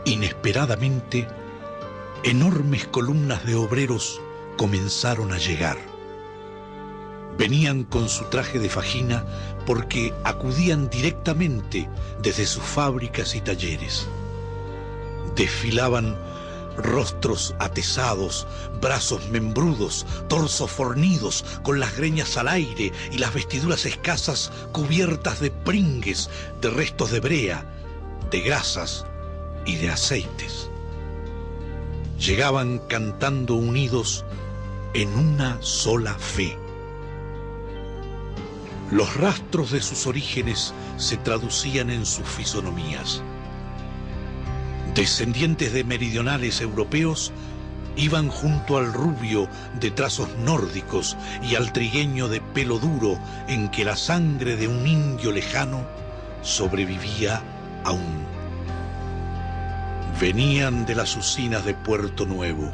Inesperadamente, enormes columnas de obreros comenzaron a llegar. Venían con su traje de fajina porque acudían directamente desde sus fábricas y talleres. Desfilaban rostros atesados, brazos membrudos, torsos fornidos, con las greñas al aire y las vestiduras escasas cubiertas de pringues, de restos de brea, de grasas y de aceites. Llegaban cantando unidos en una sola fe. Los rastros de sus orígenes se traducían en sus fisonomías. Descendientes de meridionales europeos iban junto al rubio de trazos nórdicos y al trigueño de pelo duro en que la sangre de un indio lejano sobrevivía aún. Venían de las usinas de Puerto Nuevo,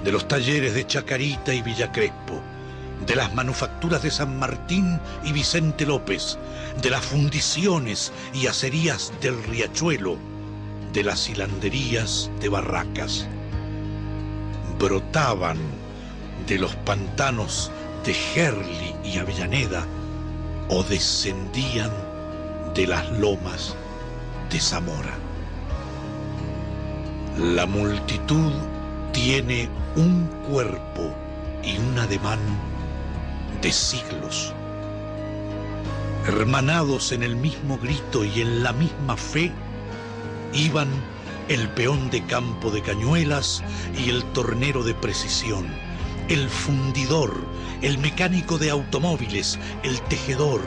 de los talleres de Chacarita y Villa Crespo, de las manufacturas de San Martín y Vicente López, de las fundiciones y acerías del Riachuelo, de las hilanderías de Barracas. Brotaban de los pantanos de Gerli y Avellaneda o descendían de las lomas de Zamora. La multitud tiene un cuerpo y un ademán de siglos. Hermanados en el mismo grito y en la misma fe, iban el peón de campo de cañuelas y el tornero de precisión, el fundidor, el mecánico de automóviles, el tejedor,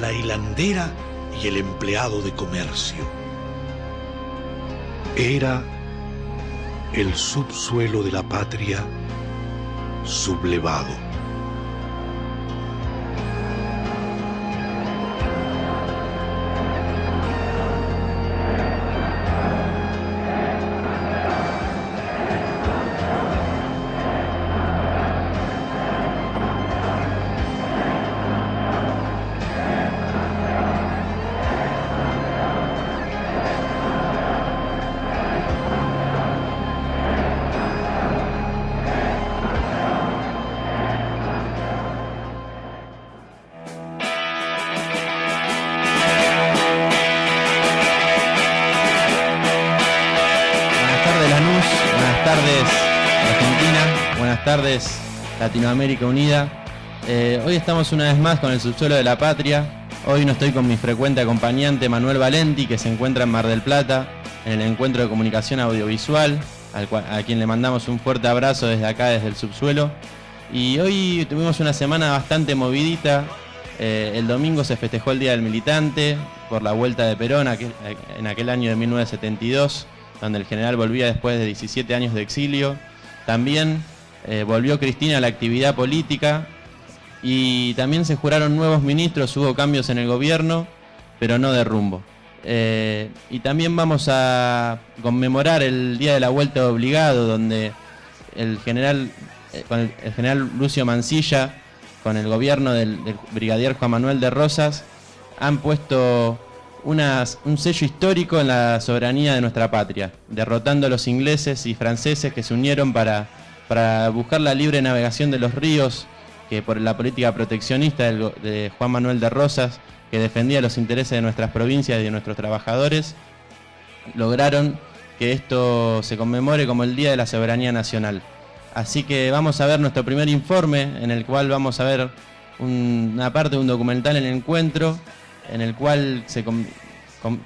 la hilandera y el empleado de comercio. Era el subsuelo de la patria sublevado. Tardes, Latinoamérica Unida. Hoy estamos una vez más con el subsuelo de la patria. Hoy no estoy con mi frecuente acompañante Manuel Valenti, que se encuentra en Mar del Plata, en el encuentro de comunicación audiovisual, a quien le mandamos un fuerte abrazo desde acá, desde el subsuelo. Y hoy tuvimos una semana bastante movidita. El domingo se festejó el Día del Militante por la vuelta de Perón en aquel año de 1972, donde el general volvía después de 17 años de exilio. También volvió Cristina a la actividad política y también se juraron nuevos ministros, hubo cambios en el gobierno, pero no de rumbo. Y también vamos a conmemorar el Día de la Vuelta Obligado, donde el general Lucio Mansilla, con el gobierno del brigadier Juan Manuel de Rosas, han puesto un sello histórico en la soberanía de nuestra patria, derrotando a los ingleses y franceses que se unieron para buscar la libre navegación de los ríos, que por la política proteccionista de Juan Manuel de Rosas, que defendía los intereses de nuestras provincias y de nuestros trabajadores, lograron que esto se conmemore como el Día de la Soberanía Nacional. Así que vamos a ver nuestro primer informe, en el cual vamos a ver una parte de un documental en el encuentro, en el cual se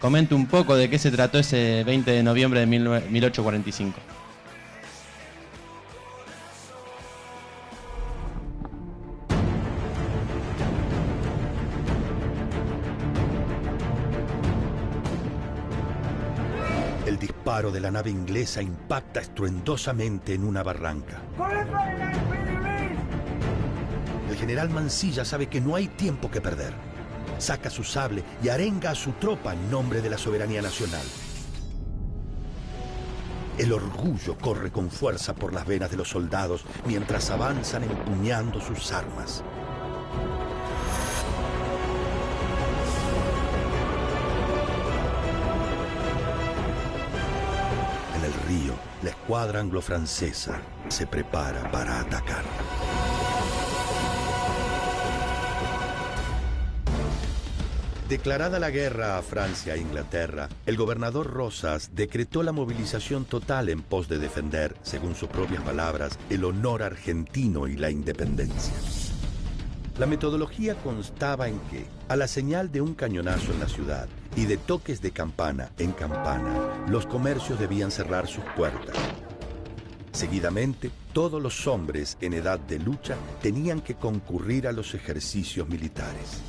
comenta un poco de qué se trató ese 20 de noviembre de 1845. El disparo de la nave inglesa impacta estruendosamente en una barranca. El general Mansilla sabe que no hay tiempo que perder. Saca su sable y arenga a su tropa en nombre de la soberanía nacional. El orgullo corre con fuerza por las venas de los soldados mientras avanzan empuñando sus armas. escuadra anglo-francesa se prepara para atacar. Declarada la guerra a Francia e Inglaterra, el gobernador Rosas decretó la movilización total en pos de defender, según sus propias palabras, el honor argentino y la independencia. La metodología constaba en que, a la señal de un cañonazo en la ciudad y de toques de campana en campana, los comercios debían cerrar sus puertas. Seguidamente, todos los hombres en edad de lucha tenían que concurrir a los ejercicios militares.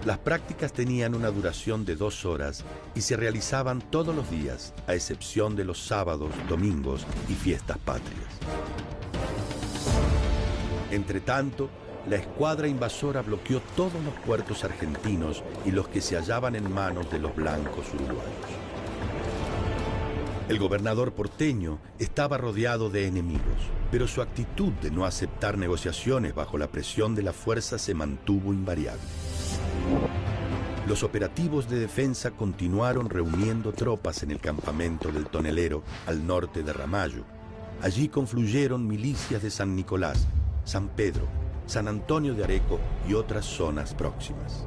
Las prácticas tenían una duración de 2 horas y se realizaban todos los días, a excepción de los sábados, domingos y fiestas patrias. Entretanto, la escuadra invasora bloqueó todos los puertos argentinos y los que se hallaban en manos de los blancos uruguayos. El gobernador porteño estaba rodeado de enemigos, pero su actitud de no aceptar negociaciones bajo la presión de la fuerza se mantuvo invariable. Los operativos de defensa continuaron reuniendo tropas en el campamento del Tonelero, al norte de Ramallo. Allí confluyeron milicias de San Nicolás, San Pedro, San Antonio de Areco y otras zonas próximas.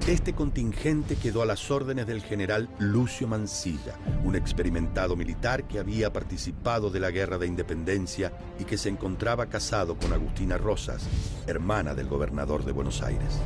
Este contingente quedó a las órdenes del general Lucio Mansilla, un experimentado militar que había participado de la Guerra de Independencia y que se encontraba casado con Agustina Rosas, hermana del gobernador de Buenos Aires.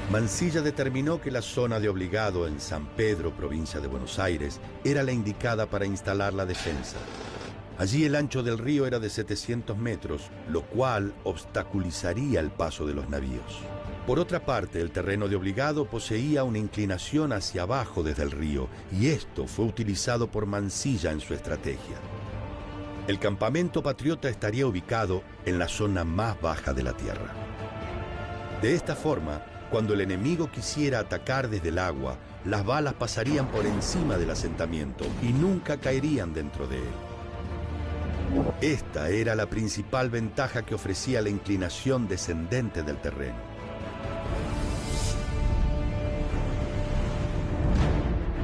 Mansilla determinó que la zona de Obligado en San Pedro, provincia de Buenos Aires, era la indicada para instalar la defensa. Allí el ancho del río era de 700 metros, lo cual obstaculizaría el paso de los navíos. Por otra parte, el terreno de Obligado poseía una inclinación hacia abajo desde el río, y esto fue utilizado por Mansilla en su estrategia. El campamento patriota estaría ubicado en la zona más baja de la tierra. De esta forma, cuando el enemigo quisiera atacar desde el agua, las balas pasarían por encima del asentamiento y nunca caerían dentro de él. Esta era la principal ventaja que ofrecía la inclinación descendente del terreno.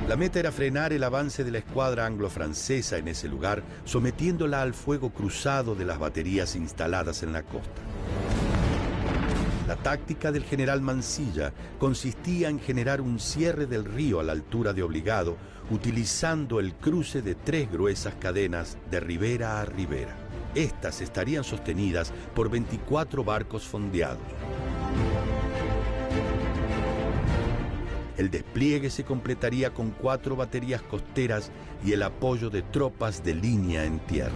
La meta era frenar el avance de la escuadra anglo-francesa en ese lugar, sometiéndola al fuego cruzado de las baterías instaladas en la costa. La táctica del general Mansilla consistía en generar un cierre del río a la altura de Obligado, utilizando el cruce de 3 gruesas cadenas de ribera a ribera. Estas estarían sostenidas por 24 barcos fondeados. El despliegue se completaría con 4 baterías costeras y el apoyo de tropas de línea en tierra.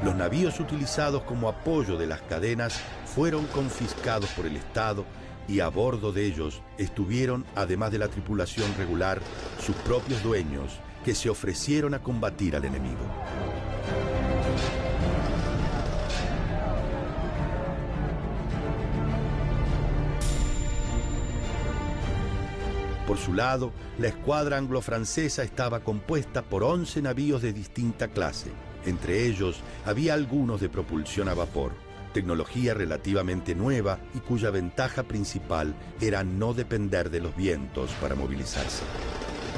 Los navíos utilizados como apoyo de las cadenas fueron confiscados por el Estado y a bordo de ellos estuvieron, además de la tripulación regular, sus propios dueños que se ofrecieron a combatir al enemigo. Por su lado, la escuadra anglo-francesa estaba compuesta por 11 navíos de distinta clase. Entre ellos, había algunos de propulsión a vapor, tecnología relativamente nueva y cuya ventaja principal era no depender de los vientos para movilizarse.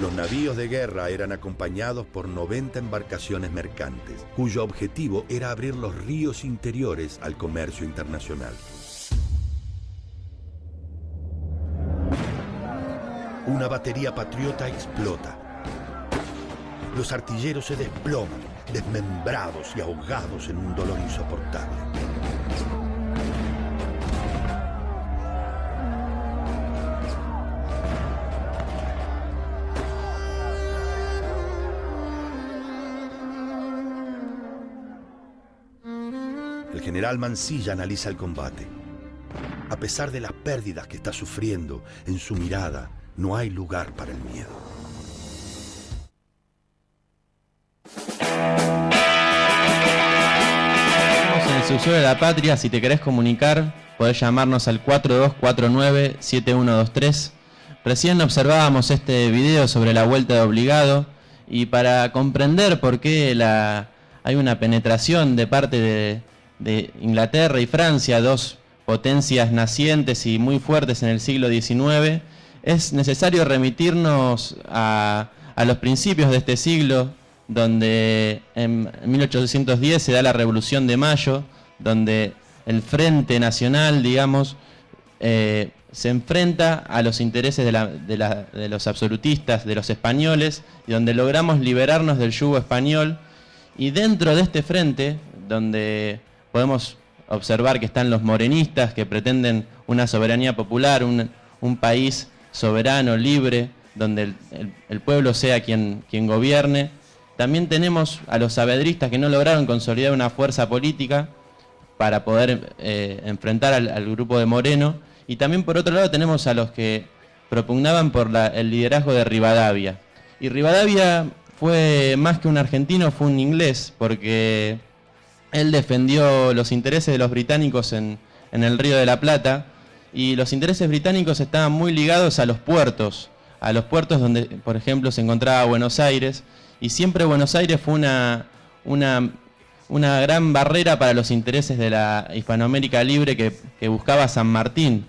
Los navíos de guerra eran acompañados por 90 embarcaciones mercantes, cuyo objetivo era abrir los ríos interiores al comercio internacional. Una batería patriota explota. Los artilleros se desploman, desmembrados y ahogados en un dolor insoportable. El general Mansilla analiza el combate. A pesar de las pérdidas que está sufriendo, en su mirada no hay lugar para el miedo. Subsuelo de la Patria, si te querés comunicar, podés llamarnos al 4249-7123. Recién observábamos este video sobre la vuelta de Obligado, y para comprender por qué hay una penetración de parte de Inglaterra y Francia, dos potencias nacientes y muy fuertes en el siglo XIX, es necesario remitirnos a los principios de este siglo, donde en 1810 se da la Revolución de Mayo, donde el Frente Nacional, digamos, se enfrenta a los intereses de los absolutistas, de los españoles, y donde logramos liberarnos del yugo español. Y dentro de este frente, donde podemos observar que están los morenistas, que pretenden una soberanía popular, un país soberano, libre, donde el pueblo sea quien gobierne. También tenemos a los saavedristas, que no lograron consolidar una fuerza política para poder enfrentar al grupo de Moreno. Y también por otro lado tenemos a los que propugnaban por el liderazgo de Rivadavia. Y Rivadavia fue más que un argentino, fue un inglés, porque él defendió los intereses de los británicos en el Río de la Plata, y los intereses británicos estaban muy ligados a los puertos donde, por ejemplo, se encontraba Buenos Aires, y siempre Buenos Aires fue una gran barrera para los intereses de la Hispanoamérica libre que buscaba San Martín.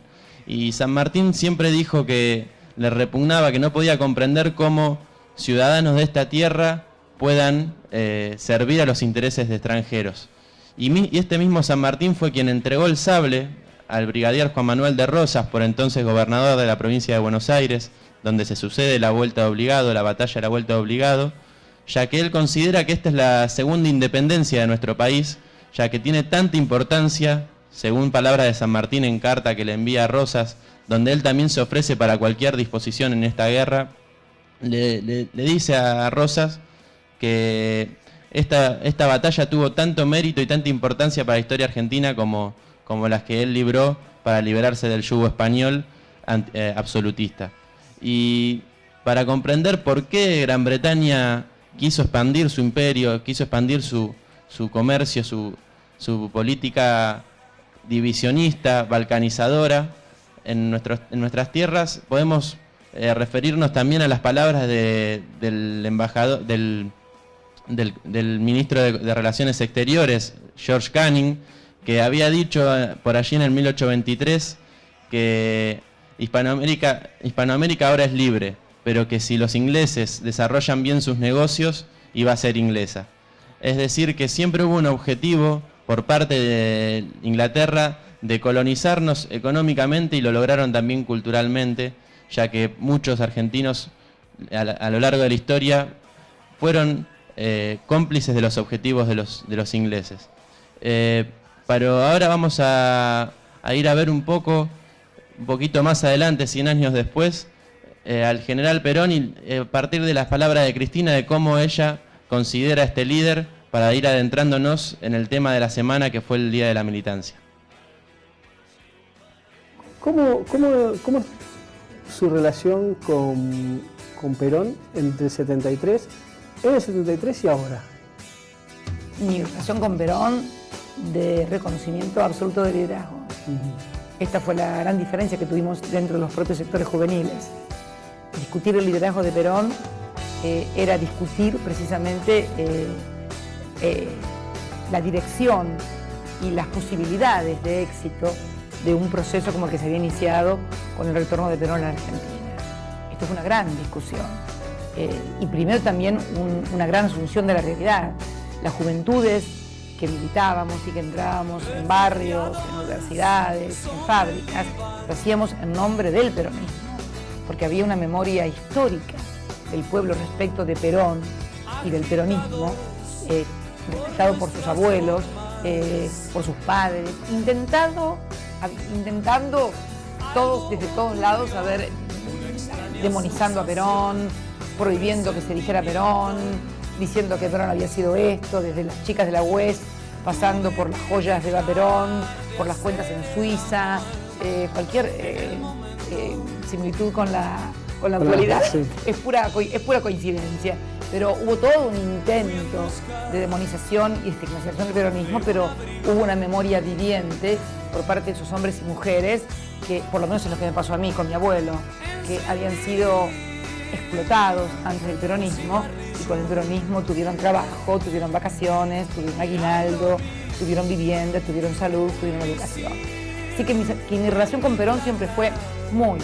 Y San Martín siempre dijo que le repugnaba, que no podía comprender cómo ciudadanos de esta tierra puedan servir a los intereses de extranjeros. Y este mismo San Martín fue quien entregó el sable al brigadier Juan Manuel de Rosas, por entonces gobernador de la provincia de Buenos Aires, donde se sucede la Vuelta de Obligado, la batalla de la Vuelta de Obligado, ya que él considera que esta es la segunda independencia de nuestro país, ya que tiene tanta importancia, según palabras de San Martín en carta que le envía a Rosas, donde él también se ofrece para cualquier disposición en esta guerra. Le dice a Rosas que esta batalla tuvo tanto mérito y tanta importancia para la historia argentina como las que él libró para liberarse del yugo español absolutista. Y para comprender por qué Gran Bretaña quiso expandir su imperio, quiso expandir su comercio, su política divisionista, balcanizadora en nuestras tierras, podemos referirnos también a las palabras del embajador, del ministro de Relaciones Exteriores, George Canning, que había dicho por allí en el 1823 que Hispanoamérica ahora es libre, pero que si los ingleses desarrollan bien sus negocios, iba a ser inglesa. Es decir, que siempre hubo un objetivo por parte de Inglaterra de colonizarnos económicamente, y lo lograron también culturalmente, ya que muchos argentinos a lo largo de la historia fueron cómplices de los objetivos de los ingleses. Pero ahora vamos a ir a ver un poquito más adelante, 100 años después, al general Perón, y a partir de las palabras de Cristina, de cómo ella considera a este líder, para ir adentrándonos en el tema de la semana, que fue el Día de la Militancia. ¿Cómo es su relación con Perón entre el 73, en el 73 y ahora? Mi relación con Perón, de reconocimiento absoluto de liderazgo. Esta fue la gran diferencia que tuvimos dentro de los propios sectores juveniles. Discutir el liderazgo de Perón era discutir precisamente la dirección y las posibilidades de éxito de un proceso como el que se había iniciado con el retorno de Perón a la Argentina. Esto fue una gran discusión. Y primero también una gran asunción de la realidad. Las juventudes que militábamos y que entrábamos en barrios, en universidades, en fábricas, lo hacíamos en nombre del peronismo, porque había una memoria histórica del pueblo respecto de Perón y del peronismo, respetado por sus abuelos, por sus padres, intentando todos, desde todos lados, demonizando a Perón, prohibiendo que se dijera Perón, diciendo que Perón había sido esto, desde las chicas de la UES, pasando por las joyas de Eva Perón, por las cuentas en Suiza, cualquier similitud con la actualidad, sí. es pura coincidencia. Pero hubo todo un intento de demonización y estigmatización del peronismo, pero hubo una memoria viviente por parte de sus hombres y mujeres que, por lo menos es lo que me pasó a mí con mi abuelo, que habían sido explotados antes del peronismo y con el peronismo tuvieron trabajo, tuvieron vacaciones, tuvieron aguinaldo, tuvieron vivienda, tuvieron salud, tuvieron educación. Así que mi relación con Perón siempre fue muy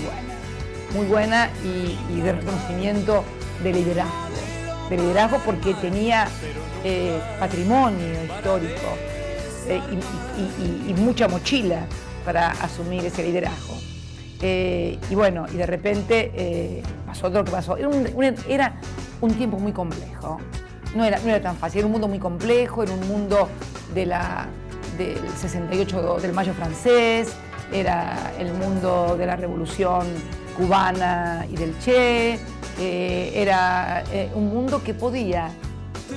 buena y de reconocimiento de liderazgo porque tenía patrimonio histórico y mucha mochila para asumir ese liderazgo. Y bueno, y de repente pasó todo lo que pasó. Era un tiempo muy complejo. No era tan fácil, era un mundo muy complejo, era un mundo del 68 del Mayo francés, era el mundo de la Revolución cubana y del Che, era un mundo que podía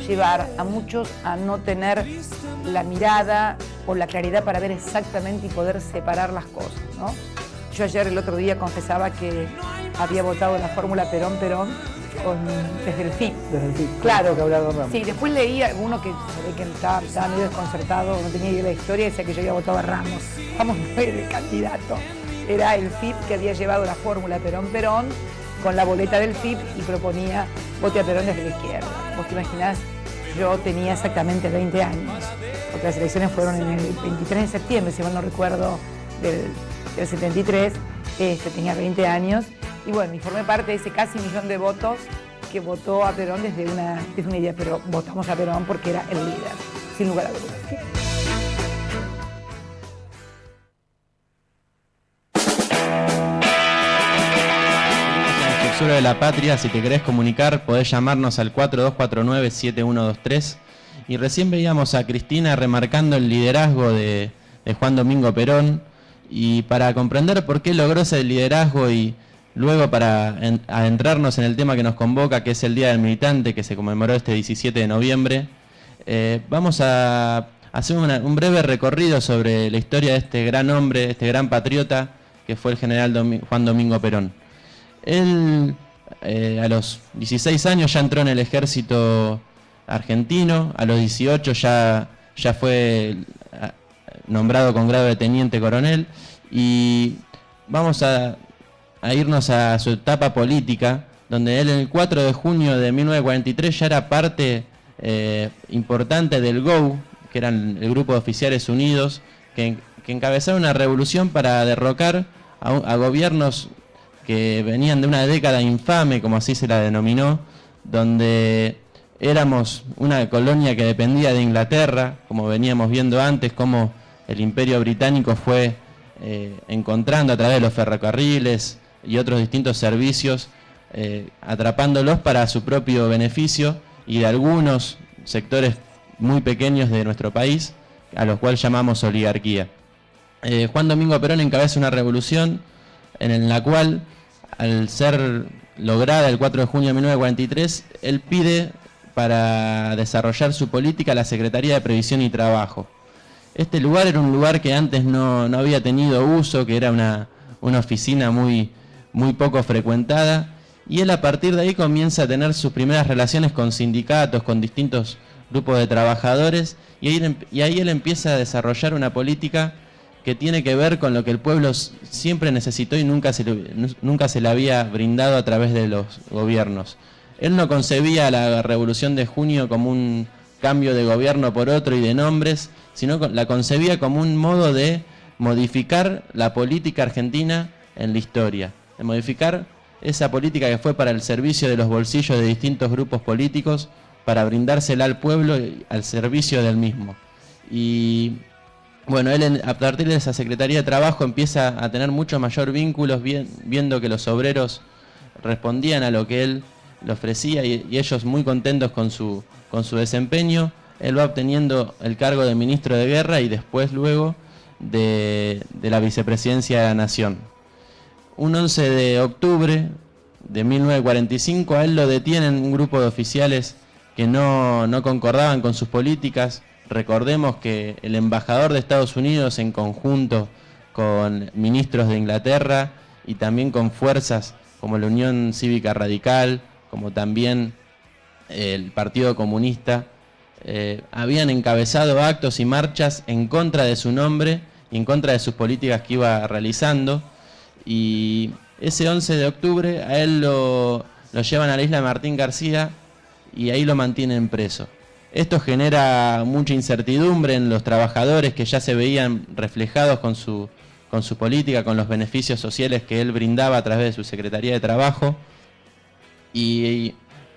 llevar a muchos a no tener la mirada o la claridad para ver exactamente y poder separar las cosas, ¿no? Yo ayer, el otro día, confesaba que había votado la fórmula Perón-Perón desde el FIP. Desde el FIP. Claro. Que hablaba Ramos. Sí, después leí alguno que se ve que estaba medio desconcertado, no tenía idea de la historia, y decía que yo había votado a Ramos. Ramos no era el candidato. Era el FIP que había llevado la fórmula Perón-Perón con la boleta del FIP y proponía vote a Perón desde la izquierda. Vos te imaginás, yo tenía exactamente 20 años, porque las elecciones fueron en el 23 de septiembre, si mal no recuerdo, del 73, tenía 20 años, y bueno, y formé parte de ese casi 1 millón de votos que votó a Perón desde una idea, pero votamos a Perón porque era el líder, sin lugar a dudas. ¿Sí? Subsuelo de la Patria, si te querés comunicar, podés llamarnos al 4249-7123. Y recién veíamos a Cristina remarcando el liderazgo de Juan Domingo Perón. Y para comprender por qué logró ese liderazgo y luego para adentrarnos en el tema que nos convoca, que es el Día del Militante, que se conmemoró este 17 de noviembre, vamos a hacer un breve recorrido sobre la historia de este gran hombre, este gran patriota, que fue el general Juan Domingo Perón. Él a los 16 años ya entró en el ejército argentino, a los 18 ya fue nombrado con grado de teniente coronel, y vamos a irnos a su etapa política, donde él el 4 de junio de 1943 ya era parte importante del GOU, que eran el Grupo de Oficiales Unidos, que encabezaron una revolución para derrocar a gobiernos que venían de una década infame, como así se la denominó, donde éramos una colonia que dependía de Inglaterra, como veníamos viendo antes, como el Imperio Británico fue encontrando a través de los ferrocarriles y otros distintos servicios, atrapándolos para su propio beneficio y de algunos sectores muy pequeños de nuestro país, a los cuales llamamos oligarquía. Juan Domingo Perón encabeza una revolución en la cual, al ser lograda el 4 de junio de 1943, él pide para desarrollar su política la Secretaría de Previsión y Trabajo. Este lugar era un lugar que antes no había tenido uso, que era una oficina muy poco frecuentada, y él a partir de ahí comienza a tener sus primeras relaciones con sindicatos, con distintos grupos de trabajadores, y ahí él empieza a desarrollar una política que tiene que ver con lo que el pueblo siempre necesitó y nunca se le había brindado a través de los gobiernos. Él no concebía la Revolución de Junio como un cambio de gobierno por otro y de nombres, sino la concebía como un modo de modificar la política argentina en la historia, de modificar esa política que fue para el servicio de los bolsillos de distintos grupos políticos, para brindársela al pueblo y al servicio del mismo. Y bueno, él a partir de esa Secretaría de Trabajo empieza a tener mucho mayor vínculos, viendo que los obreros respondían a lo que él le ofrecía y ellos muy contentos con su desempeño. Él va obteniendo el cargo de ministro de Guerra y después luego de la vicepresidencia de la Nación. Un 11 de octubre de 1945 a él lo detienen un grupo de oficiales que no concordaban con sus políticas. Recordemos que el embajador de Estados Unidos, en conjunto con ministros de Inglaterra y también con fuerzas como la Unión Cívica Radical, como también el Partido Comunista, habían encabezado actos y marchas en contra de su nombre y en contra de sus políticas que iba realizando. Y ese 11 de octubre a él lo llevan a la isla de Martín García y ahí lo mantienen preso. Esto genera mucha incertidumbre en los trabajadores que ya se veían reflejados con su política, con los beneficios sociales que él brindaba a través de su Secretaría de Trabajo, y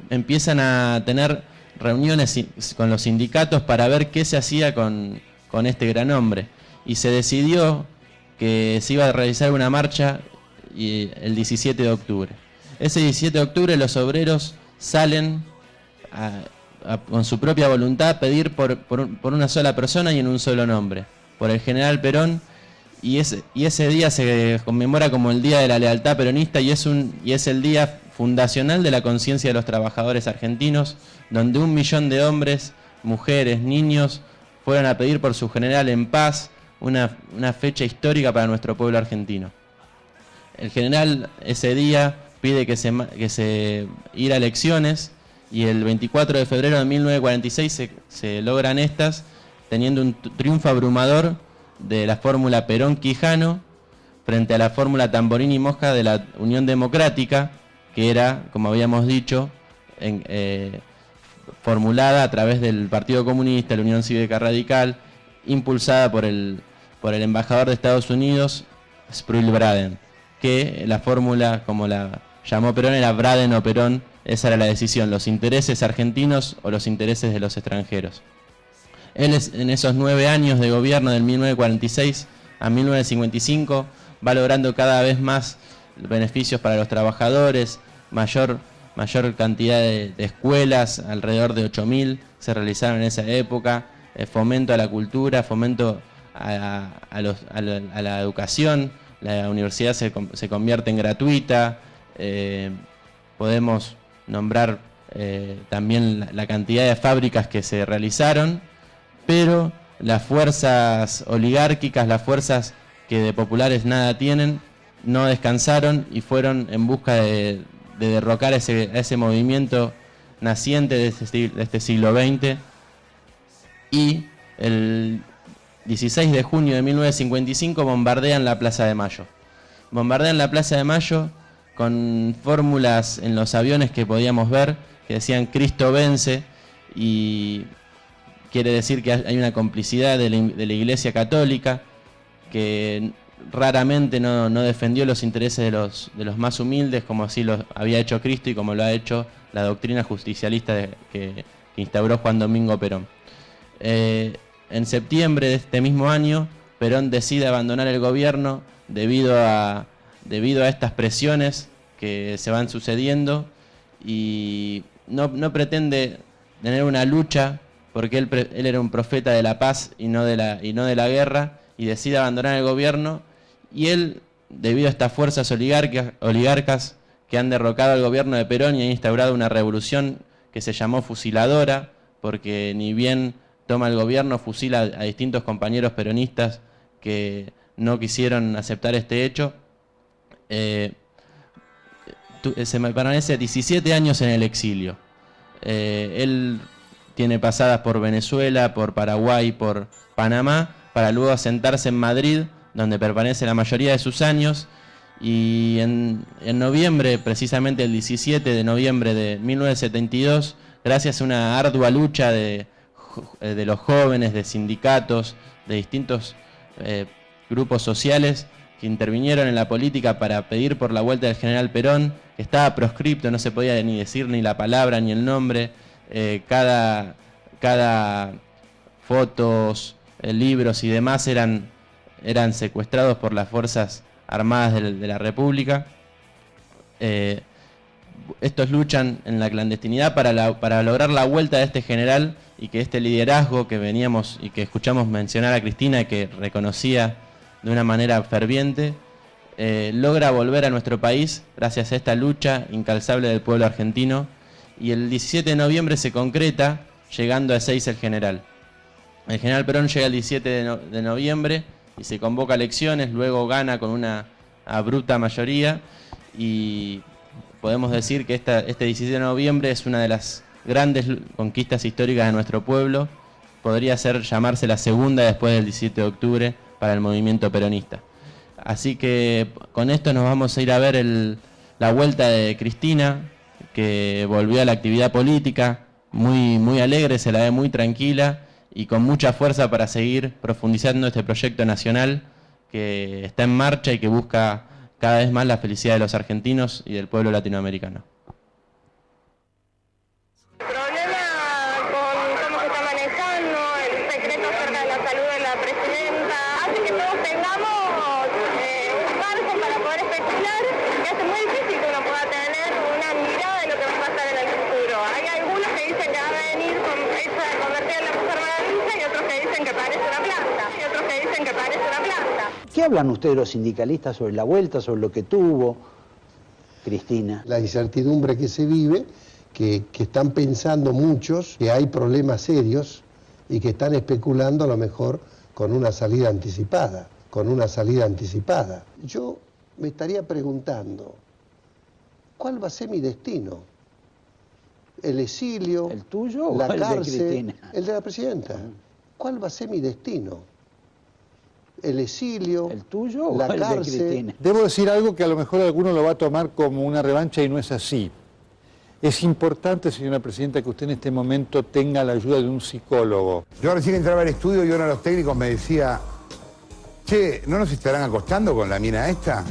empiezan a tener reuniones con los sindicatos para ver qué se hacía con este gran hombre. Y se decidió que se iba a realizar una marcha el 17 de octubre. Ese 17 de octubre los obreros salen con su propia voluntad a pedir por una sola persona y en un solo nombre, por el general Perón, y ese día se conmemora como el Día de la Lealtad Peronista y es el día fundacional de la conciencia de los trabajadores argentinos, donde 1 millón de hombres, mujeres, niños fueron a pedir por su general en paz, una fecha histórica para nuestro pueblo argentino. El general ese día pide que se ir a elecciones, y el 24 de febrero de 1946 se logran estas, teniendo un triunfo abrumador de la fórmula Perón-Quijano frente a la fórmula Tamborini-Mosca de la Unión Democrática, que era, como habíamos dicho, formulada a través del Partido Comunista, la Unión Cívica Radical, impulsada por el embajador de Estados Unidos, Sproul Braden, que la fórmula, como la llamó Perón, era Braden o Perón. Esa era la decisión, los intereses argentinos o los intereses de los extranjeros. Él en esos 9 años de gobierno, del 1946 a 1955, va logrando cada vez más beneficios para los trabajadores, mayor cantidad de escuelas, alrededor de 8.000 se realizaron en esa época, fomento a la cultura, fomento a la educación, la universidad se convierte en gratuita, podemos nombrar también la cantidad de fábricas que se realizaron, pero las fuerzas oligárquicas, las fuerzas que de populares nada tienen, no descansaron y fueron en busca de derrocar ese movimiento naciente de este siglo XX. Y el 16 de junio de 1955 bombardean la Plaza de Mayo. Bombardean la Plaza de Mayo con fórmulas en los aviones que podíamos ver, que decían Cristo vence, y quiere decir que hay una complicidad de la Iglesia Católica, que raramente no defendió los intereses de los más humildes, como así lo había hecho Cristo y como lo ha hecho la doctrina justicialista que instauró Juan Domingo Perón. En septiembre de este mismo año, Perón decide abandonar el gobierno debido a estas presiones que se van sucediendo, y no pretende tener una lucha, porque él era un profeta de la paz y no de la guerra, y decide abandonar el gobierno. Y él, debido a estas fuerzas oligarcas que han derrocado al gobierno de Perón y han instaurado una revolución que se llamó fusiladora, porque ni bien toma el gobierno, fusila a distintos compañeros peronistas que no quisieron aceptar este hecho. Se me permanece 17 años en el exilio. Él tiene pasadas por Venezuela, por Paraguay, por Panamá, para luego asentarse en Madrid, donde permanece la mayoría de sus años. Y en noviembre, precisamente el 17 de noviembre de 1972, gracias a una ardua lucha de los jóvenes, de sindicatos, de distintos grupos sociales que intervinieron en la política para pedir por la vuelta del general Perón, que estaba proscripto, no se podía ni decir ni la palabra ni el nombre, cada fotos, libros y demás eran secuestrados por las Fuerzas Armadas de la República. Estos luchan en la clandestinidad para lograr la vuelta de este general, y que este liderazgo que veníamos y que escuchamos mencionar a Cristina, que reconocía de una manera ferviente, logra volver a nuestro país gracias a esta lucha incansable del pueblo argentino. Y el 17 de noviembre se concreta, llegando a Ezeiza el general. El general Perón llega el 17 de noviembre y se convoca a elecciones, luego gana con una abrupta mayoría, y podemos decir que este 17 de noviembre es una de las grandes conquistas históricas de nuestro pueblo. Podría llamarse la segunda después del 17 de octubre para el movimiento peronista. Así que con esto nos vamos a ir a ver la vuelta de Cristina, que volvió a la actividad política, muy alegre, se la ve muy tranquila y con mucha fuerza para seguir profundizando este proyecto nacional que está en marcha y que busca cada vez más la felicidad de los argentinos y del pueblo latinoamericano. El problema con cómo se está manejando el secreto acerca de la salud de la presidenta hace que todos tengamos un margen para poder especular, que hace muy difícil que uno pueda tener una mirada de lo que va a pasar en el futuro. Hay algunos que dicen que va a venir convertida en la Mujer Maravilla y otros que dicen que parece una planta, y otros que dicen que parece una planta. ¿Qué hablan ustedes los sindicalistas sobre la vuelta, sobre lo que tuvo Cristina? La incertidumbre que se vive, que están pensando muchos que hay problemas serios y que están especulando a lo mejor con una salida anticipada, Yo me estaría preguntando, ¿cuál va a ser mi destino? ¿El exilio? ¿El tuyo la o el cárcel, de Cristina? El de la presidenta. ¿Cuál va a ser mi destino? ¿El exilio? ¿El tuyo la o el cárcel? de Cristina? Debo decir algo que a lo mejor alguno lo va a tomar como una revancha y no es así. Es importante, señora presidenta, que usted en este momento tenga la ayuda de un psicólogo. Yo recién entraba al estudio y uno de los técnicos me decía, che, ¿no nos estarán acostando con la mina esta?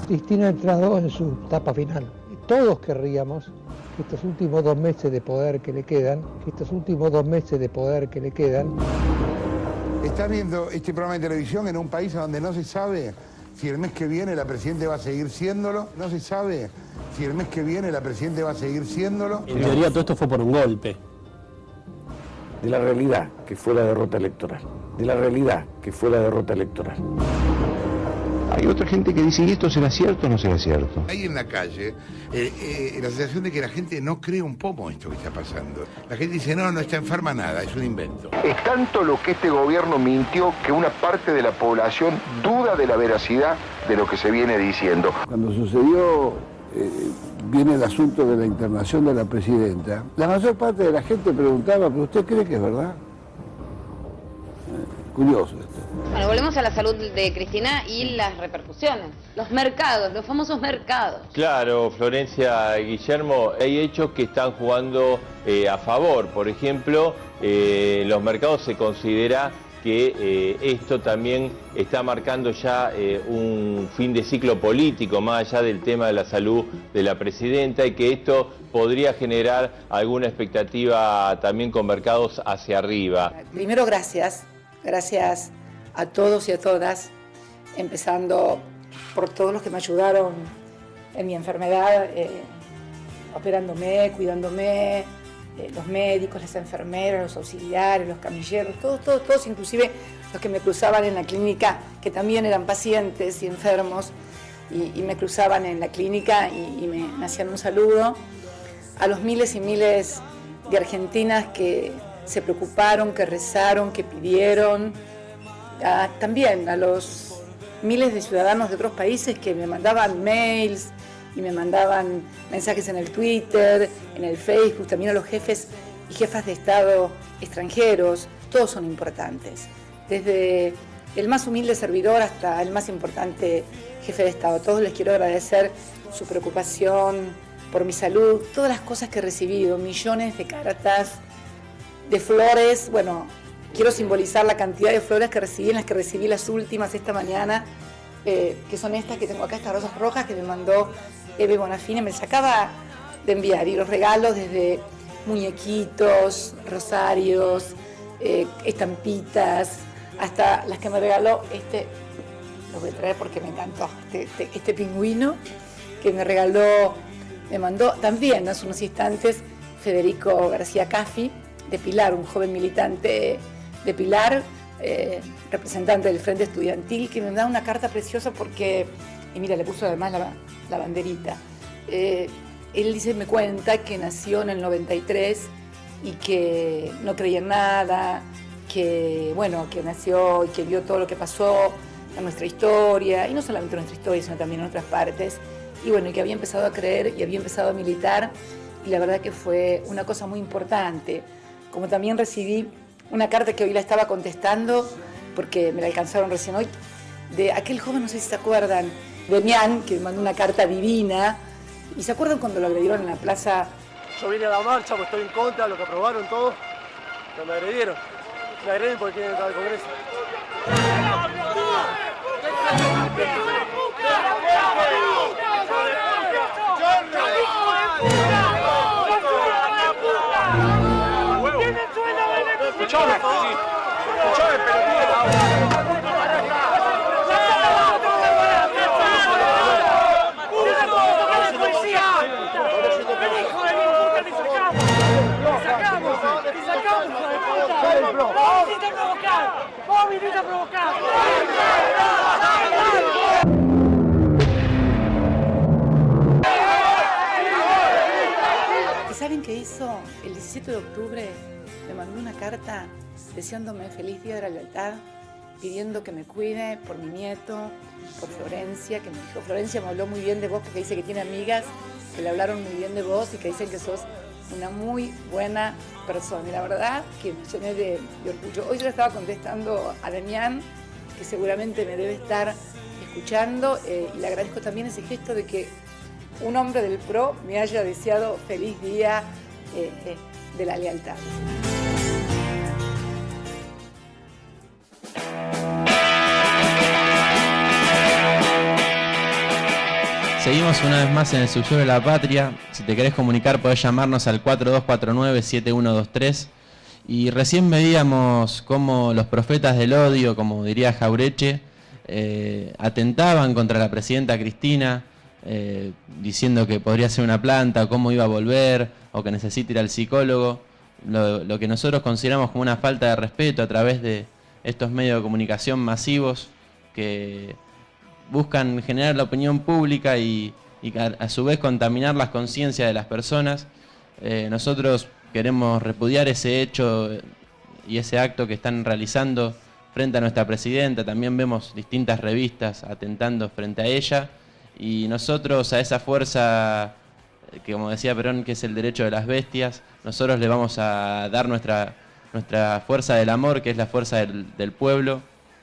Cristina ha entrado en su etapa final. Y todos querríamos que estos últimos 2 meses de poder que le quedan, ¿Estás viendo este programa de televisión en un país donde no se sabe si el mes que viene la presidenta va a seguir siéndolo? En teoría todo esto fue por un golpe. De la realidad que fue la derrota electoral. Hay otra gente que dice, ¿y esto será cierto o no será cierto? Hay en la calle la sensación de que la gente no cree un poco esto que está pasando. La gente dice, no está enferma nada, es un invento. Es tanto lo que este gobierno mintió que una parte de la población duda de la veracidad de lo que se viene diciendo. Cuando sucedió, viene el asunto de la internación de la presidenta, la mayor parte de la gente preguntaba, ¿pero usted cree que es verdad? Curioso esto. Bueno, volvemos a la salud de Cristina y las repercusiones. Los mercados, los famosos mercados. Claro, Florencia y Guillermo, hay hechos que están jugando a favor. Por ejemplo, los mercados se considera que esto también está marcando ya un fin de ciclo político, más allá del tema de la salud de la presidenta, y que esto podría generar alguna expectativa también con mercados hacia arriba. Primero, gracias a todos y a todas, empezando por todos los que me ayudaron en mi enfermedad, operándome, cuidándome, los médicos, las enfermeras, los auxiliares, los camilleros, todos, inclusive los que me cruzaban en la clínica, que también eran pacientes y enfermos, y me cruzaban en la clínica y me hacían un saludo. A los miles y miles de argentinas que se preocuparon, que rezaron, que pidieron, también a los miles de ciudadanos de otros países que me mandaban mails y me mandaban mensajes en el Twitter, en el Facebook, también a los jefes y jefas de Estado extranjeros, todos son importantes, desde el más humilde servidor hasta el más importante jefe de Estado. A todos les quiero agradecer su preocupación por mi salud, todas las cosas que he recibido, millones de cartas, de flores. Bueno, quiero simbolizar la cantidad de flores que recibí, en las que recibí las últimas esta mañana, que son estas que tengo acá, estas rosas rojas que me mandó Eve Bonafini, me sacaba de enviar, y los regalos desde muñequitos, rosarios, estampitas, hasta las que me regaló lo voy a traer porque me encantó, este pingüino que me mandó también hace unos instantes Federico García Caffi, de Pilar, un joven militante de Pilar, representante del Frente Estudiantil, que me da una carta preciosa porque, y mira, le puso además la banderita. Él me cuenta que nació en el 93 y que no creía en nada, que nació y que vio todo lo que pasó en nuestra historia, y no solamente en nuestra historia, sino también en otras partes, y bueno, y que había empezado a creer y había empezado a militar, y la verdad que fue una cosa muy importante. Como también recibí una carta que hoy la estaba contestando porque me la alcanzaron recién hoy, de aquel joven, no sé si se acuerdan, Demián, que mandó una carta divina, y se acuerdan cuando lo agredieron en la plaza. Yo vine a la marcha, pues estoy en contra de lo que aprobaron todos, pero me agredieron. Me agreden porque quieren entrar al Congreso. Escuchame, ¡Vos viniste a provocar! ¿Y saben qué hizo? El 17 de octubre me mandó una carta deseándome feliz Día de la Lealtad, pidiendo que me cuide por mi nieto, por Florencia, que me dijo, Florencia me habló muy bien de vos porque dice que tiene amigas que le hablaron muy bien de vos y que dicen que sos una muy buena persona. Y la verdad que me llené de orgullo. Hoy yo le estaba contestando a Demián, que seguramente me debe estar escuchando, y le agradezco también ese gesto de que un hombre del PRO me haya deseado feliz Día de la Lealtad. Seguimos una vez más en el Subsuelo de la Patria. Si te querés comunicar podés llamarnos al 4249-7123. Y recién veíamos cómo los profetas del odio, como diría Jaureche, atentaban contra la presidenta Cristina, diciendo que podría ser una planta, o cómo iba a volver, o que necesita ir al psicólogo. Lo que nosotros consideramos como una falta de respeto a través de estos medios de comunicación masivos que buscan generar la opinión pública y a su vez contaminar las conciencias de las personas. Nosotros queremos repudiar ese hecho y ese acto que están realizando frente a nuestra presidenta. También vemos distintas revistas atentando frente a ella, y nosotros a esa fuerza, que como decía Perón, que es el derecho de las bestias, nosotros le vamos a dar nuestra fuerza del amor, que es la fuerza del pueblo,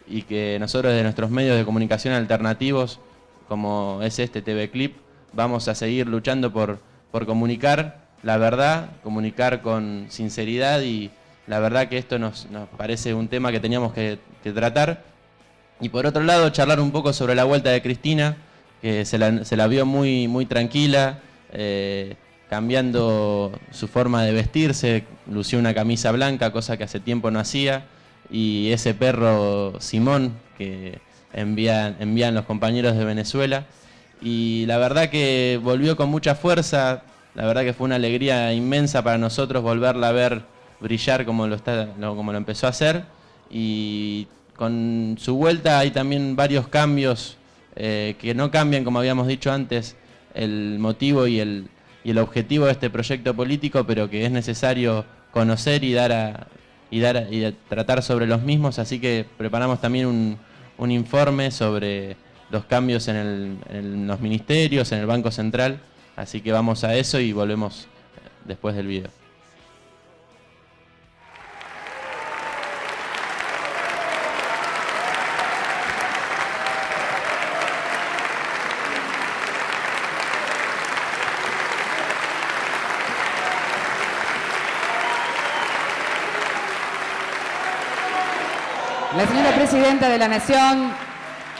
y que nosotros de nuestros medios de comunicación alternativos, como es este TV Clip, vamos a seguir luchando por comunicar la verdad, comunicar con sinceridad, y la verdad que esto nos parece un tema que teníamos que tratar. Y por otro lado, charlar un poco sobre la vuelta de Cristina, que se la vio muy tranquila, cambiando su forma de vestirse, lució una camisa blanca, cosa que hace tiempo no hacía, y ese perro Simón que envían los compañeros de Venezuela. Y la verdad que volvió con mucha fuerza, la verdad que fue una alegría inmensa para nosotros volverla a ver brillar como lo empezó a hacer. Y con su vuelta hay también varios cambios que no cambian, como habíamos dicho antes, el motivo y el objetivo de este proyecto político, pero que es necesario conocer y tratar sobre los mismos. Así que preparamos también un informe sobre los cambios en los ministerios, en el Banco Central. Así que vamos a eso y volvemos después del video. La señora Presidenta de la Nación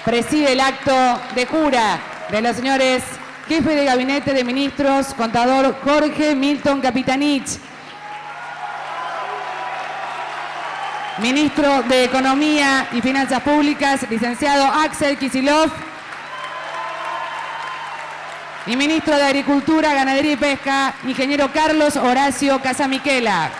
preside el acto de jura de los señores Jefe de Gabinete de Ministros, Contador Jorge Milton Capitanich, Ministro de Economía y Finanzas Públicas, licenciado Axel Kicillof, y Ministro de Agricultura, Ganadería y Pesca, ingeniero Carlos Horacio Casamiquela.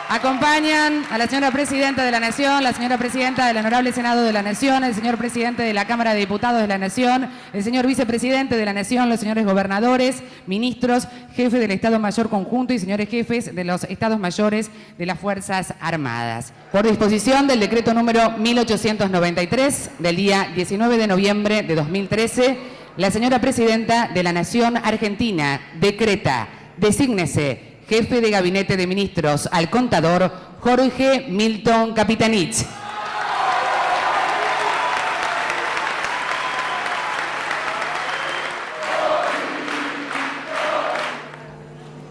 Acompañan a la señora Presidenta de la Nación, la señora Presidenta del Honorable Senado de la Nación, el señor Presidente de la Cámara de Diputados de la Nación, el señor Vicepresidente de la Nación, los señores gobernadores, ministros, jefe del Estado Mayor Conjunto y señores jefes de los Estados Mayores de las Fuerzas Armadas. Por disposición del decreto número 1893 del día 19 de noviembre de 2013, la señora Presidenta de la Nación Argentina decreta: desígnese Jefe de Gabinete de Ministros al contador Jorge Milton Capitanich.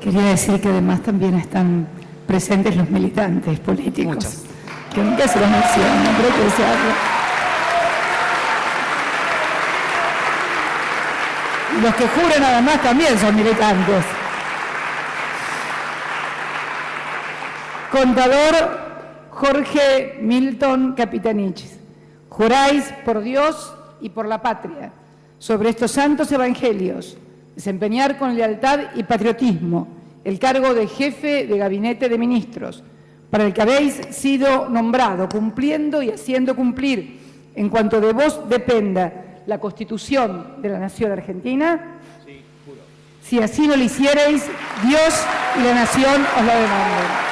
Quería decir que además también están presentes los militantes políticos. Muchos. Que nunca se los mencionan, pero que se habla. Los que juran además también son militantes. Contador Jorge Milton Capitanich, juráis por Dios y por la patria, sobre estos santos evangelios, desempeñar con lealtad y patriotismo el cargo de jefe de gabinete de ministros, para el que habéis sido nombrado, cumpliendo y haciendo cumplir, en cuanto de vos dependa, la Constitución de la Nación Argentina. Sí, juro. Si así no lo hicierais, Dios y la Nación os lo demanden.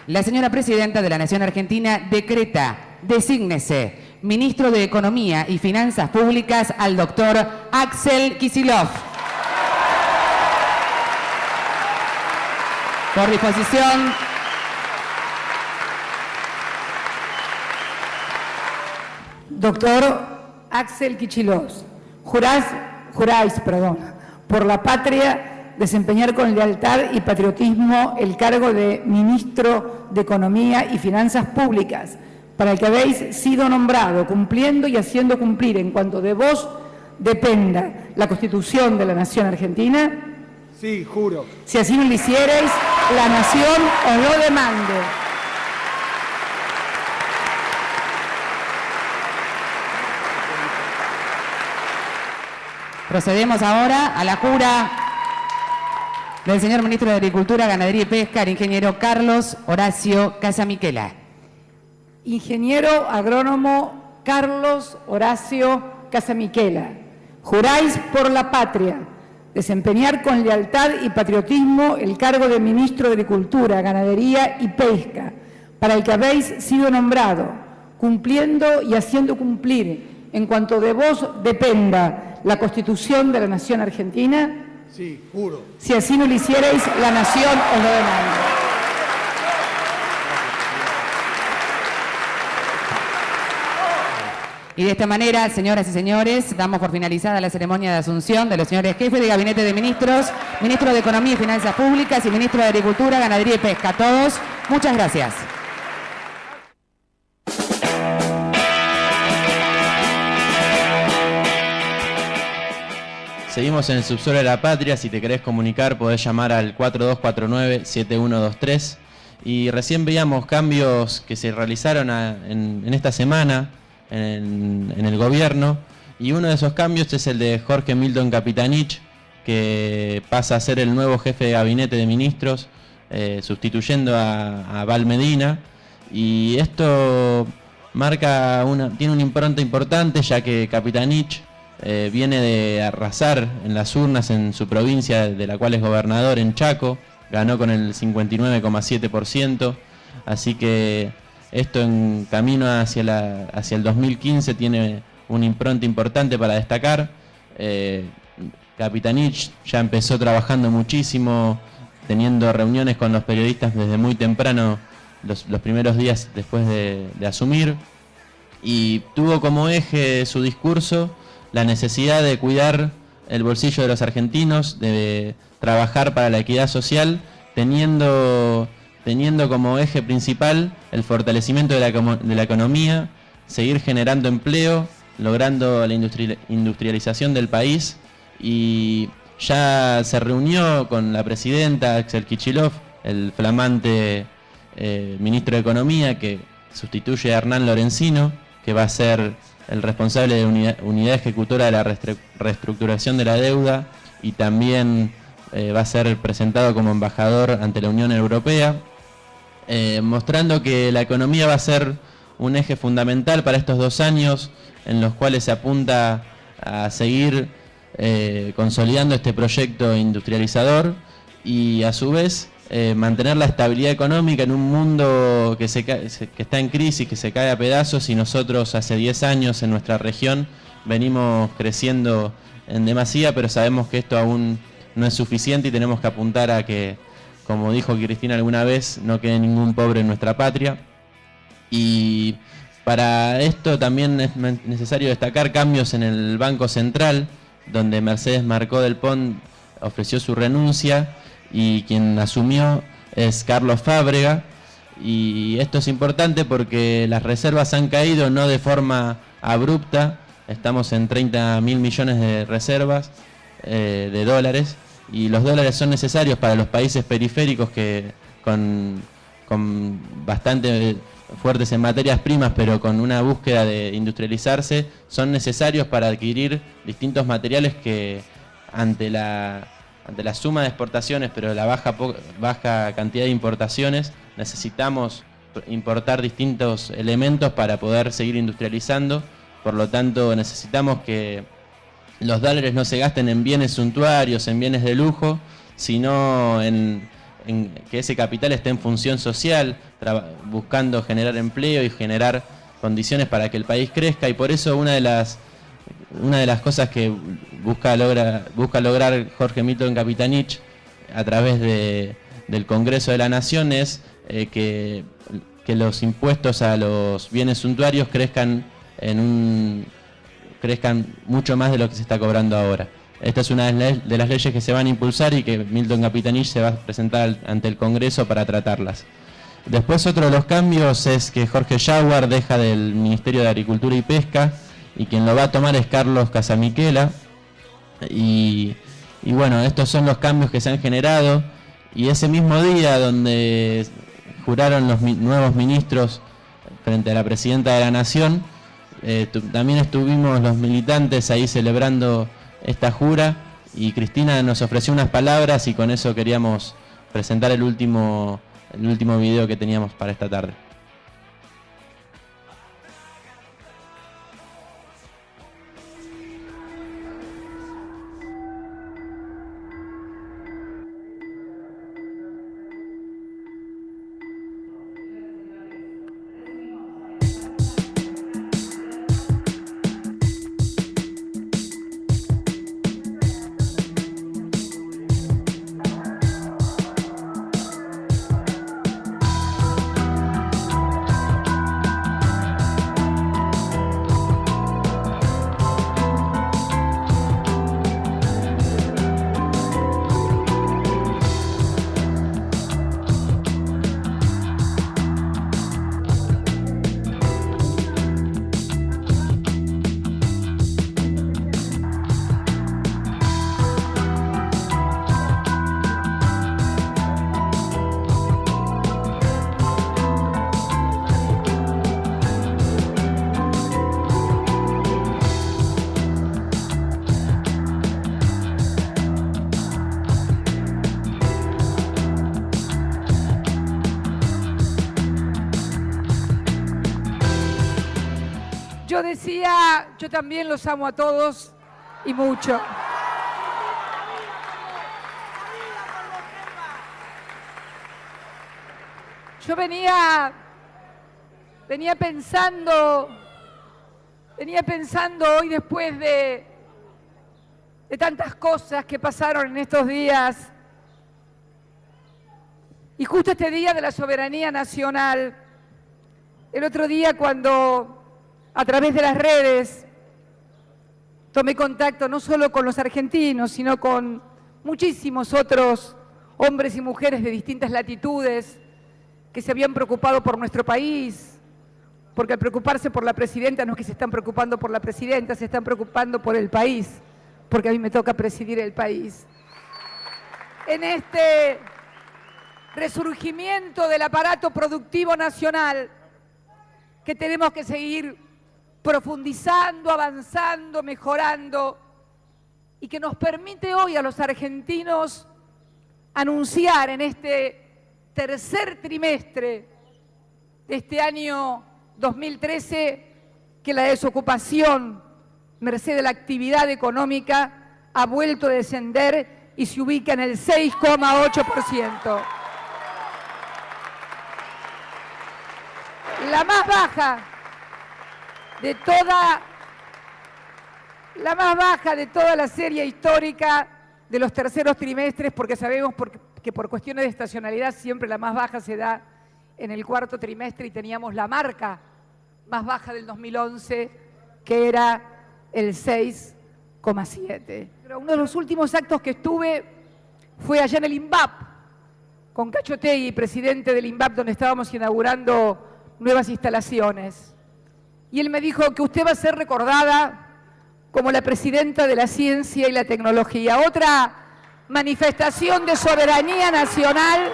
La señora Presidenta de la Nación Argentina decreta, desígnese Ministro de Economía y Finanzas Públicas al doctor Axel Kicillof. Por disposición Doctor Axel Kicillof, juráis, por la patria, desempeñar con lealtad y patriotismo el cargo de Ministro de Economía y Finanzas Públicas, para el que habéis sido nombrado, cumpliendo y haciendo cumplir, en cuanto de vos dependa, la Constitución de la Nación Argentina. Sí, juro. Si así no lo hicierais, la Nación os lo demande. Procedemos ahora a la jura del señor Ministro de Agricultura, Ganadería y Pesca, el ingeniero Carlos Horacio Casamiquela. Ingeniero agrónomo Carlos Horacio Casamiquela, juráis por la patria, desempeñar con lealtad y patriotismo el cargo de Ministro de Agricultura, Ganadería y Pesca, para el que habéis sido nombrado, cumpliendo y haciendo cumplir, en cuanto de vos dependa, la Constitución de la Nación Argentina. Sí, juro. Si así no lo hicierais, la Nación os lo demanda. Y de esta manera, señoras y señores, damos por finalizada la ceremonia de asunción de los señores jefes de Gabinete de Ministros, Ministro de Economía y Finanzas Públicas y Ministro de Agricultura, Ganadería y Pesca. A todos, muchas gracias. Seguimos en el subsuelo de la patria. Si te querés comunicar, podés llamar al 4249-7123. Y recién veíamos cambios que se realizaron en esta semana en el gobierno, y uno de esos cambios es el de Jorge Milton Capitanich, que pasa a ser el nuevo jefe de gabinete de ministros, sustituyendo a Val Medina, y esto tiene una impronta importante, ya que Capitanich viene de arrasar en las urnas en su provincia, de la cual es gobernador, en Chaco, ganó con el 59,7%, así que esto en camino hacia el 2015 tiene una impronta importante para destacar. Capitanich ya empezó trabajando muchísimo, teniendo reuniones con los periodistas desde muy temprano, los primeros días después de asumir, y tuvo como eje su discurso la necesidad de cuidar el bolsillo de los argentinos, de trabajar para la equidad social, teniendo como eje principal el fortalecimiento de la economía, seguir generando empleo, logrando la industrialización del país, y ya se reunió con la presidenta Axel Kicillof, el flamante ministro de Economía, que sustituye a Hernán Lorenzino, que va a ser el responsable de unidad ejecutora de la reestructuración de la deuda, y también va a ser presentado como embajador ante la Unión Europea, mostrando que la economía va a ser un eje fundamental para estos 2 años en los cuales se apunta a seguir consolidando este proyecto industrializador, y a su vez mantener la estabilidad económica en un mundo que está en crisis, que se cae a pedazos, y nosotros hace 10 años en nuestra región venimos creciendo en demasía, pero sabemos que esto aún no es suficiente y tenemos que apuntar a que, como dijo Cristina alguna vez, no quede ningún pobre en nuestra patria. Y para esto también es necesario destacar cambios en el Banco Central, donde Mercedes Marcó del Pont ofreció su renuncia y quien asumió es Carlos Fábrega. Y esto es importante porque las reservas han caído no de forma abrupta, estamos en 30.000 millones de reservas de dólares, y los dólares son necesarios para los países periféricos que con bastante fuertes en materias primas, pero con una búsqueda de industrializarse, son necesarios para adquirir distintos materiales que ante la suma de exportaciones, pero la baja cantidad de importaciones, necesitamos importar distintos elementos para poder seguir industrializando. Por lo tanto, necesitamos que los dólares no se gasten en bienes suntuarios, en bienes de lujo, sino en que ese capital esté en función social, buscando generar empleo y generar condiciones para que el país crezca. Y por eso una de las cosas que busca lograr Jorge Milton Capitanich a través del Congreso de la Nación es que los impuestos a los bienes suntuarios crezcan mucho más de lo que se está cobrando ahora. Esta es una de las leyes que se van a impulsar y que Milton Capitanich se va a presentar ante el Congreso para tratarlas. Después, otro de los cambios es que Jorge Jaguar deja del Ministerio de Agricultura y Pesca, y quien lo va a tomar es Carlos Casamiquela. Y bueno, estos son los cambios que se han generado, y ese mismo día donde juraron los nuevos ministros frente a la Presidenta de la Nación, también estuvimos los militantes ahí celebrando esta jura, y Cristina nos ofreció unas palabras, y con eso queríamos presentar el último video que teníamos para esta tarde. Yo decía, yo también los amo a todos y mucho. Yo venía pensando hoy, después de tantas cosas que pasaron en estos días, y justo este día de la soberanía nacional, el otro día cuando a través de las redes tomé contacto no solo con los argentinos, sino con muchísimos otros hombres y mujeres de distintas latitudes que se habían preocupado por nuestro país, porque al preocuparse por la presidenta no es que se están preocupando por la presidenta, se están preocupando por el país, porque a mí me toca presidir el país. En este resurgimiento del aparato productivo nacional que tenemos que seguir profundizando, avanzando, mejorando, y que nos permite hoy a los argentinos anunciar en este tercer trimestre de este año 2013 que la desocupación, merced de la actividad económica, ha vuelto a descender y se ubica en el 6,8%. La más baja de toda la serie histórica de los terceros trimestres, porque sabemos que por cuestiones de estacionalidad siempre la más baja se da en el cuarto trimestre y teníamos la marca más baja del 2011, que era el 6,7. Pero uno de los últimos actos que estuve fue allá en el INVAP, con Cacho Otegui, presidente del INVAP, donde estábamos inaugurando nuevas instalaciones. Y él me dijo que usted va a ser recordada como la presidenta de la ciencia y la tecnología. Otra manifestación de soberanía nacional.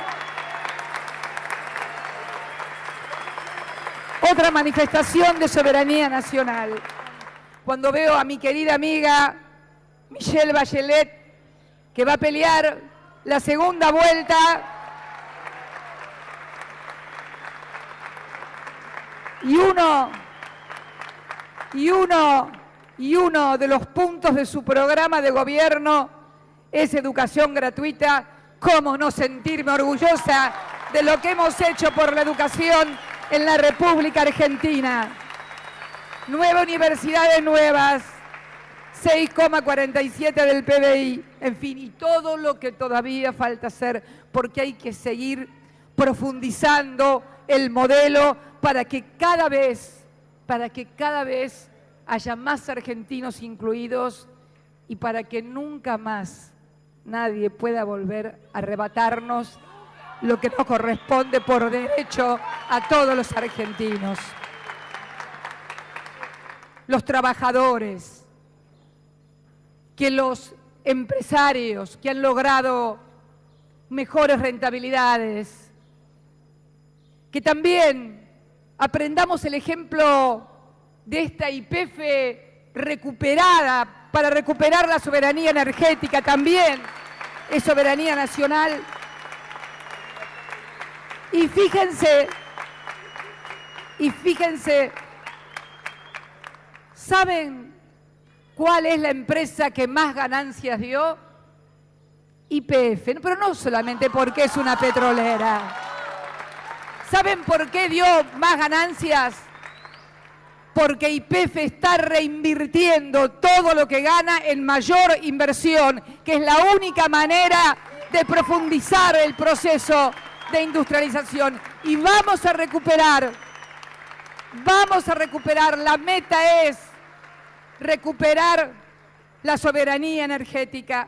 Otra manifestación de soberanía nacional. Cuando veo a mi querida amiga Michelle Bachelet, que va a pelear la segunda vuelta, y uno de los puntos de su programa de gobierno es educación gratuita. ¿Cómo no sentirme orgullosa de lo que hemos hecho por la educación en la República Argentina? 9 universidades nuevas, 6,47 del PBI, en fin, y todo lo que todavía falta hacer, porque hay que seguir profundizando el modelo para que cada vez haya más argentinos incluidos y para que nunca más nadie pueda volver a arrebatarnos lo que nos corresponde por derecho a todos los argentinos. Los trabajadores, que los empresarios que han logrado mejores rentabilidades, que también aprendamos el ejemplo de esta YPF recuperada para recuperar la soberanía energética, también es soberanía nacional. Y fíjense, ¿saben cuál es la empresa que más ganancias dio? YPF, pero no solamente porque es una petrolera. ¿Saben por qué dio más ganancias? Porque YPF está reinvirtiendo todo lo que gana en mayor inversión, que es la única manera de profundizar el proceso de industrialización. Y vamos a recuperar, la meta es recuperar la soberanía energética,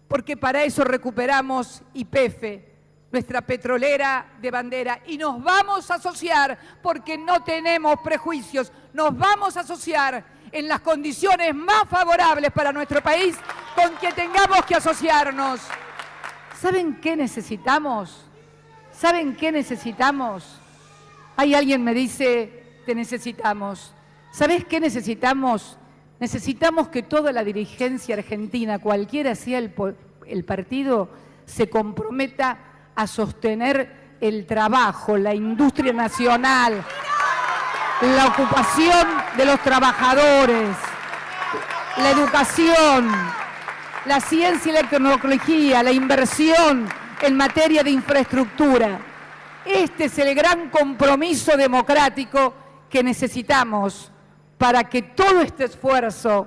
porque para eso recuperamos YPF, nuestra petrolera de bandera, y nos vamos a asociar, porque no tenemos prejuicios, nos vamos a asociar en las condiciones más favorables para nuestro país con quien tengamos que asociarnos. ¿Saben qué necesitamos? ¿Saben qué necesitamos? Hay alguien me dice, te necesitamos. ¿Sabés qué necesitamos? Necesitamos que toda la dirigencia argentina, cualquiera sea el partido, se comprometa a sostener el trabajo, la industria nacional, la ocupación de los trabajadores, la educación, la ciencia y la tecnología, la inversión en materia de infraestructura. Este es el gran compromiso democrático que necesitamos para que todo este esfuerzo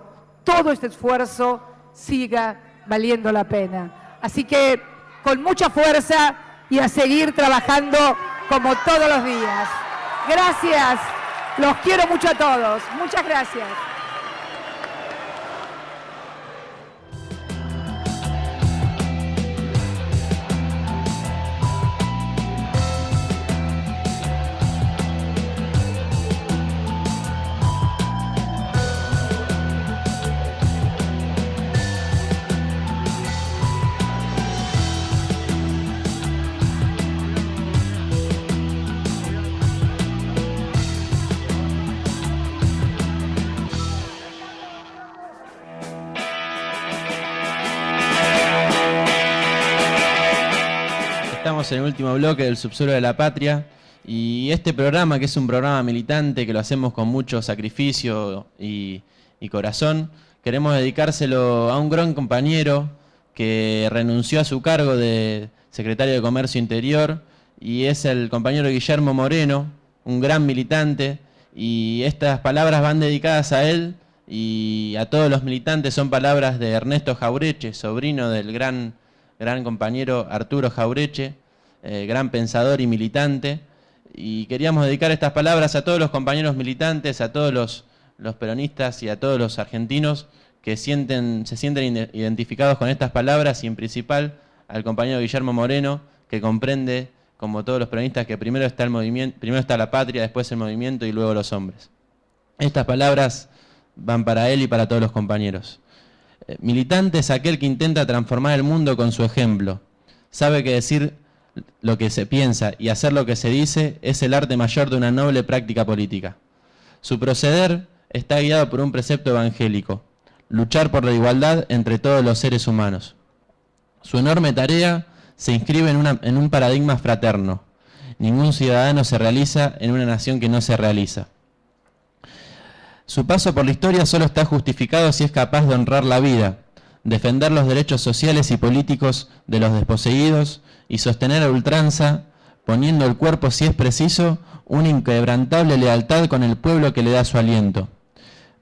siga valiendo la pena. Así que con mucha fuerza y a seguir trabajando como todos los días. Gracias, los quiero mucho a todos. Muchas gracias. Estamos en el último bloque del Subsuelo de la Patria y este programa, que es un programa militante que lo hacemos con mucho sacrificio y corazón, queremos dedicárselo a un gran compañero que renunció a su cargo de secretario de Comercio Interior, y es el compañero Guillermo Moreno, un gran militante, y estas palabras van dedicadas a él Y a todos los militantes son palabras de Ernesto Jaureche, sobrino del gran compañero Arturo Jaureche, gran pensador y militante. Y queríamos dedicar estas palabras a todos los compañeros militantes, a todos los peronistas y a todos los argentinos que se sienten identificados con estas palabras, y en principal al compañero Guillermo Moreno, que comprende, como todos los peronistas, que primero está el movimiento, primero está la patria, después el movimiento y luego los hombres. Estas palabras van para él y para todos los compañeros. Militante es aquel que intenta transformar el mundo con su ejemplo. Sabe que decir lo que se piensa y hacer lo que se dice es el arte mayor de una noble práctica política. Su proceder está guiado por un precepto evangélico: luchar por la igualdad entre todos los seres humanos. Su enorme tarea se inscribe en un paradigma fraterno. Ningún ciudadano se realiza en una nación que no se realiza. Su paso por la historia solo está justificado si es capaz de honrar la vida, defender los derechos sociales y políticos de los desposeídos y sostener a ultranza, poniendo el cuerpo si es preciso, una inquebrantable lealtad con el pueblo que le da su aliento.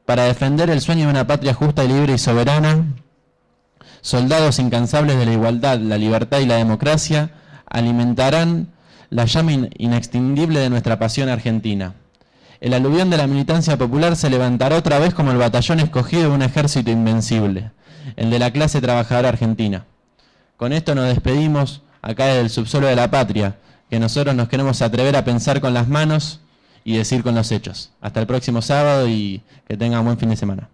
Para defender el sueño de una patria justa y libre y soberana, soldados incansables de la igualdad, la libertad y la democracia alimentarán la llama inextinguible de nuestra pasión argentina. El aluvión de la militancia popular se levantará otra vez como el batallón escogido de un ejército invencible, el de la clase trabajadora argentina. Con esto nos despedimos acá desde el subsuelo de la patria, que nosotros nos queremos atrever a pensar con las manos y decir con los hechos. Hasta el próximo sábado y que tengan buen fin de semana.